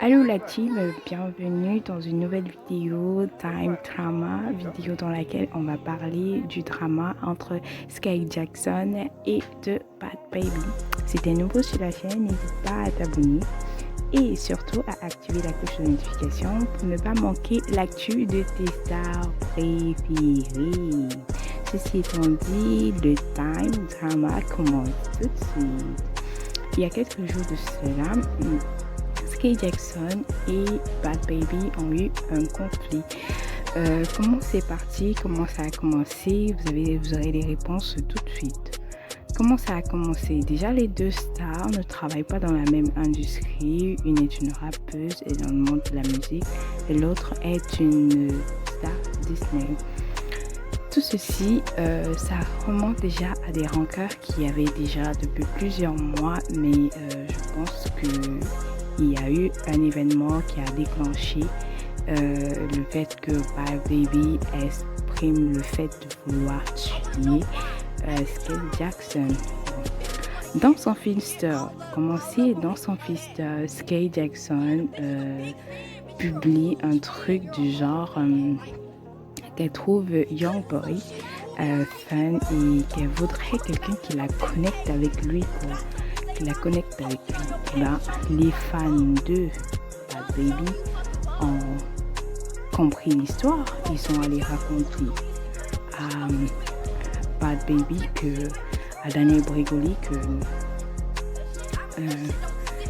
Allô la team, bienvenue dans une nouvelle vidéo Time Drama, vidéo dans laquelle on va parler du drama entre Sky Jackson et de Bad Baby. Si t'es nouveau sur la chaîne, n'hésite pas à t'abonner et surtout à activer la cloche de notification pour ne pas manquer l'actu de tes stars préférées. Ceci étant dit, le Time Drama commence tout de suite. Il y a quelques jours de cela, Sky Jackson et Bad Baby ont eu un conflit. Comment c'est parti? Comment ça a commencé? Vous aurez les réponses tout de suite. Comment ça a commencé? Déjà, les deux stars ne travaillent pas dans la même industrie. Une est une rappeuse et dans le monde de la musique, et l'autre est une star Disney. Tout ceci, ça remonte déjà à des rancœurs qu'il y avait déjà depuis plusieurs mois, mais je pense qu'il y a eu un événement qui a déclenché le fait que Bad Baby exprime le fait de vouloir tuer Sky Jackson. Dans son Finster, dans son Finster, Sky Jackson publie un truc du genre qu'elle trouve Young Boy fan et qu'elle voudrait quelqu'un qui la connecte avec lui, quoi. Qui la connecte avec lui. Ben, les fans de Bad Baby ont compris l'histoire. Ils sont allés raconter à Bad Baby à Daniel Bregoli que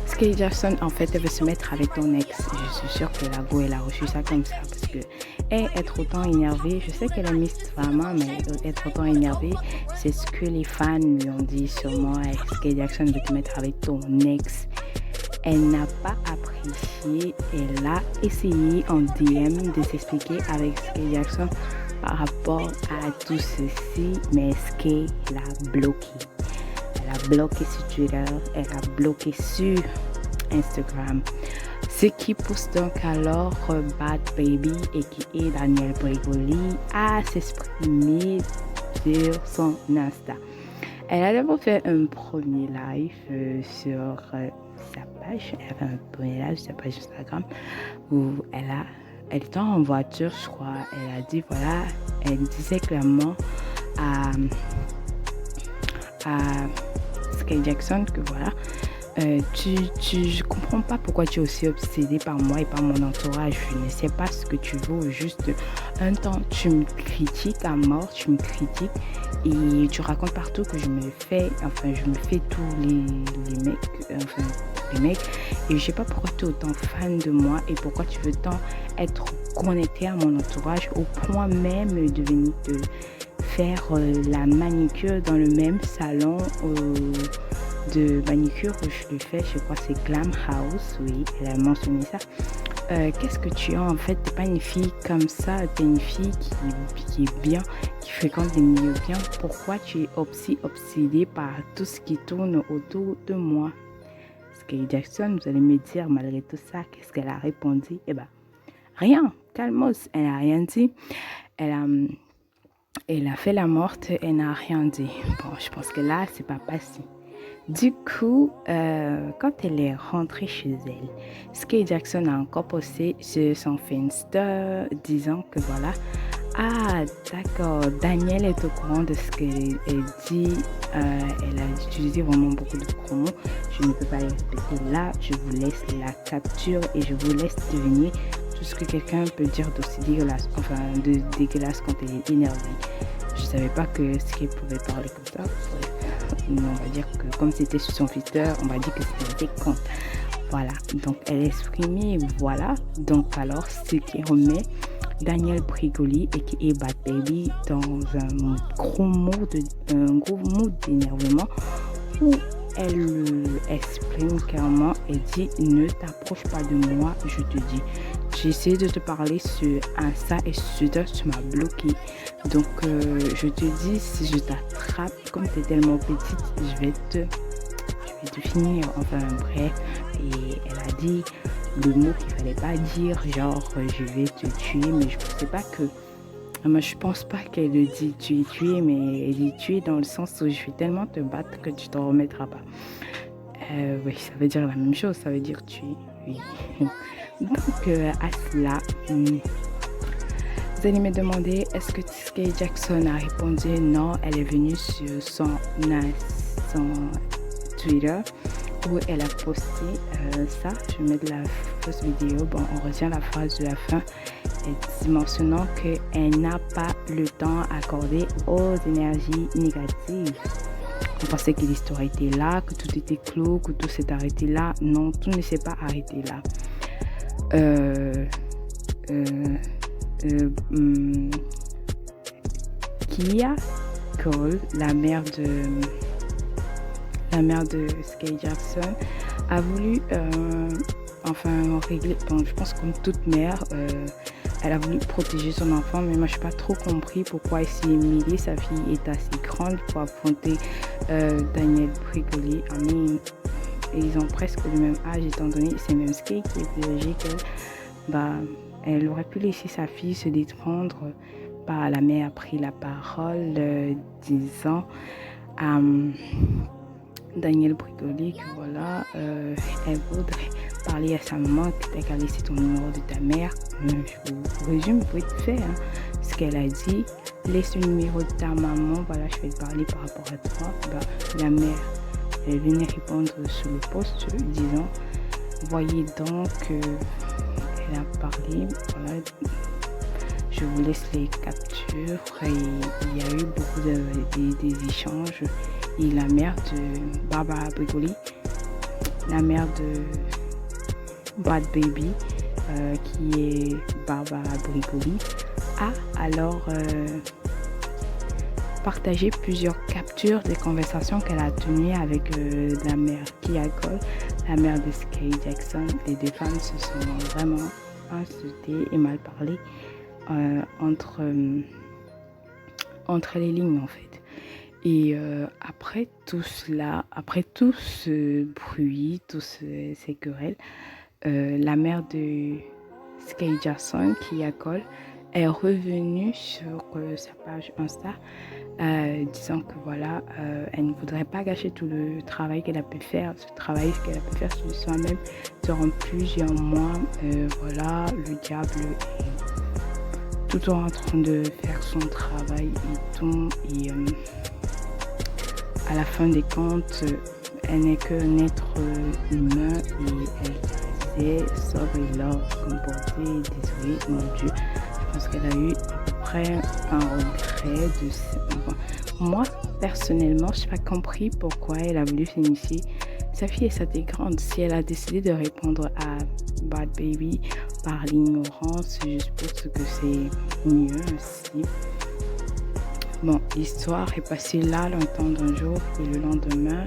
Sky Jackson, en fait, elle veut se mettre avec ton ex. Je suis sûre que la go, elle a reçu ça comme ça parce que être autant énervée, je sais qu'elle est Miss Fama, mais être autant énervée, c'est ce que les fans lui ont dit sûrement. Sky Jackson veut te mettre avec ton ex. Elle n'a pas apprécié, elle a essayé en DM de s'expliquer avec Sky Jackson par rapport à tout ceci, mais Sky l'a bloqué. Elle a bloqué sur Twitter, elle a bloqué sur Instagram. Ce qui pousse donc alors Bad Baby et qui est Daniel Bregoli à s'exprimer sur son Insta. Elle a d'abord fait un premier live sur sa page. Elle a fait un premier live sur sa page Instagram où elle était en voiture, je crois. Elle a dit voilà, elle disait clairement à Sky Jackson que voilà, je comprends pas pourquoi tu es aussi obsédé par moi et par mon entourage. Je ne sais pas ce que tu veux. Juste un temps, tu me critiques à mort, tu me critiques et tu racontes partout que je me fais tous les mecs. Et je sais pas pourquoi tu es autant fan de moi et pourquoi tu veux tant être connecté à mon entourage au point même de venir te faire la manicure dans le même salon de manicure où je le fais, je crois que c'est Glam House, oui, elle a mentionné ça. Qu'est-ce que tu as en fait? T'es pas une fille comme ça, t'es une fille qui est bien, qui fréquente des milieux bien. Pourquoi tu es aussi obsédée par tout ce qui tourne autour de moi? Sky Jackson, vous allez me dire malgré tout ça, qu'est-ce qu'elle a répondu? Eh ben, rien, calmos, elle n'a rien dit. Elle a fait la morte, elle n'a rien dit. Bon, je pense que là, c'est pas passé. Du coup, quand elle est rentrée chez elle, Sky Jackson a encore posté sur son Finsta disant que voilà, ah d'accord, Daniel est au courant de ce qu'elle dit. Elle a utilisé vraiment beaucoup de pronoms. Je ne peux pas les répéter là. Je vous laisse la capture et je vous laisse deviner tout ce que quelqu'un peut dire d'aussi dégueulasse, de dégueulasse quand elle est énervée. Je savais pas que Sky pouvait parler comme ça. On va dire que comme c'était sur son Twitter, on va dire que c'était con. Voilà, donc elle est exprimée, voilà. Donc alors, ce qui remet Daniel Bregoli et qui est Bad Baby dans un gros mood d'énervement où elle exprime clairement et dit ne t'approche pas de moi, je te dis. J'ai essayé de te parler sur Insta et sur Twitter, tu m'as bloqué. Donc je te dis, si je t'attrape, comme tu es tellement petite, je vais te finir, enfin bref. Et elle a dit le mot qu'il fallait pas dire, genre je vais te tuer, mais je pensais pas que moi, je pense pas qu'elle le dit tuer, mais elle dit tuer dans le sens où je vais tellement te battre que tu t'en remettras pas. Oui, ça veut dire la même chose, ça veut dire tuer. oui. Donc, à cela, vous allez me demander, est-ce que Sky Jackson a répondu non, elle est venue sur son Twitter où elle a posté ça. Je vais mettre la fausse vidéo. Bon, on retient la phrase de la fin mentionnant qu'elle n'a pas le temps accordé aux énergies négatives. On pensait que l'histoire était là, que tout était clos, que tout s'est arrêté là. Non, tout ne s'est pas arrêté là. Kia Cole, la mère de Sky Jackson, a voulu régler. Bon, je pense comme toute mère, elle a voulu protéger son enfant, mais moi je n'ai pas trop compris pourquoi ici Emily, sa fille, est assez grande pour affronter Daniel Bregoli. Ils ont presque le même âge, étant donné que c'est même Sky qui est plus âgée qu'elle. Elle aurait pu laisser sa fille se défendre. La mère a pris la parole, disant à Daniel Bregoli que voilà, elle voudrait parler à sa maman, que t'as qu'à laisser ton numéro de ta mère. Je vous résume vite fait ce qu'elle a dit. Laisse le numéro de ta maman, voilà, je vais te parler par rapport à toi. La mère, elle venait répondre sur le post disant, voyez donc, elle a parlé, voilà, je vous laisse les captures. Et il y a eu beaucoup des échanges. Et la mère de Barbara Bregoli, la mère de Bad Baby, qui est Barbara Bregoli, a alors partagé plusieurs captures des conversations qu'elle a tenues avec la mère Kia Cole, la mère de Sky Jackson. Les deux femmes se sont vraiment insultées et mal parlées entre les lignes en fait. Et après tout cela, après tout ce bruit, toutes ces querelles, la mère de Sky Jackson, Kia Cole, est revenue sur sa page Insta disant que voilà, elle ne voudrait pas gâcher tout le travail qu'elle a pu faire, ce travail qu'elle a pu faire sur soi-même durant plusieurs mois. Voilà, le diable est tout en train de faire son travail et tout. Et à la fin des comptes, elle n'est qu'un être humain et elle disait sobre et love, comportée, désolée, mon Dieu. Je pense qu'elle a eu à peu près un regret de moi, personnellement, je n'ai pas compris pourquoi elle a voulu s'initier. Sa fille est assez grande. Si elle a décidé de répondre à Bad Baby par l'ignorance, je suppose que c'est mieux aussi. Bon, l'histoire est passée là longtemps d'un jour et le lendemain,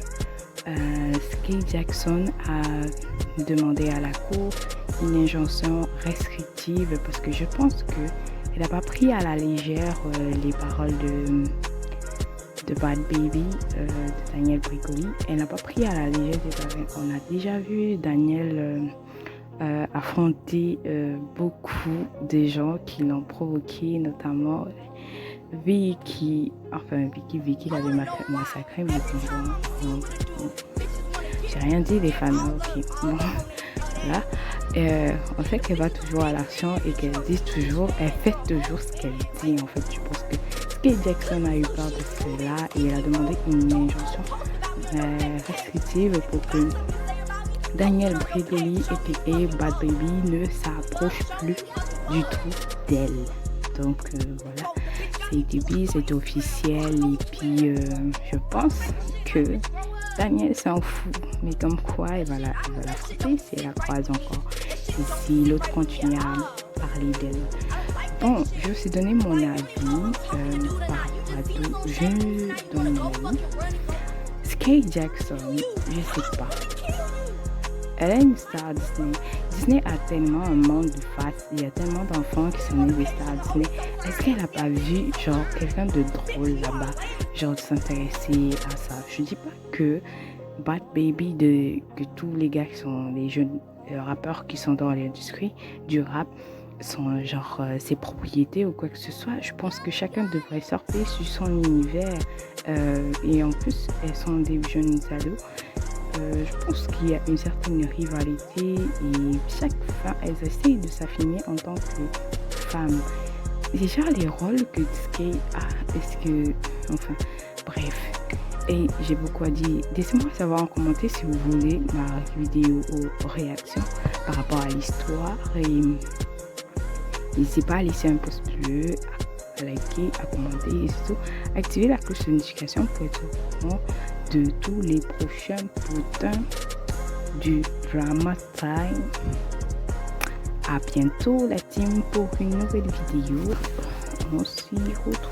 Sky Jackson a demandé à la cour une injonction restrictive parce que je pense qu'elle n'a pas pris à la légère les paroles de Bad Baby, de Daniel Bregoli. Elle n'a pas pris à la légère des paroles. On a déjà vu Daniel affronter beaucoup de gens qui l'ont provoqué, notamment Vicky l'avait massacré, mais bon, j'ai rien dit les fans, ok, bon, voilà. En fait, qu'elle va toujours à l'action et qu'elle dit toujours, elle fait toujours ce qu'elle dit. En fait, je pense que Sky Jackson a eu peur de cela et elle a demandé une injonction restrictive pour que Daniel Bregoli et Bad Baby ne s'approchent plus du tout d'elle. Donc voilà, c'est officiel et puis je pense que Daniel s'en fout, mais comme quoi elle va la frapper si elle la croise encore et si l'autre continue à parler d'elle. Bon, je vais aussi donner mon avis par rapport à tout. Je donne mon avis. Sky Jackson, je sais pas. Elle est une star Disney. Disney a tellement un monde de face. Il y a tellement d'enfants qui sont nés des stars Disney. Est-ce qu'elle n'a pas vu genre quelqu'un de drôle là-bas, genre de s'intéresser à ça? Je dis pas que Bad Baby, que tous les gars qui sont les jeunes rappeurs qui sont dans l'industrie du rap sont genre ses propriétés ou quoi que ce soit. Je pense que chacun devrait sortir sur son univers et en plus elles sont des jeunes ados. je pense qu'il y a une certaine rivalité et chaque femme, elles essayent de s'affirmer en tant que femme. Déjà, les rôles que Sky a, est-ce que... Enfin, bref. Et j'ai beaucoup à dire. Laissez-moi savoir en commentaire si vous voulez ma vidéo aux réactions par rapport à l'histoire. Et n'hésitez pas à laisser un pouce bleu, à liker, à commenter et surtout activer la cloche de notification pour être au courant de tous les prochains potins du Drama Time. À bientôt la team pour une nouvelle vidéo. On s'y retrouve.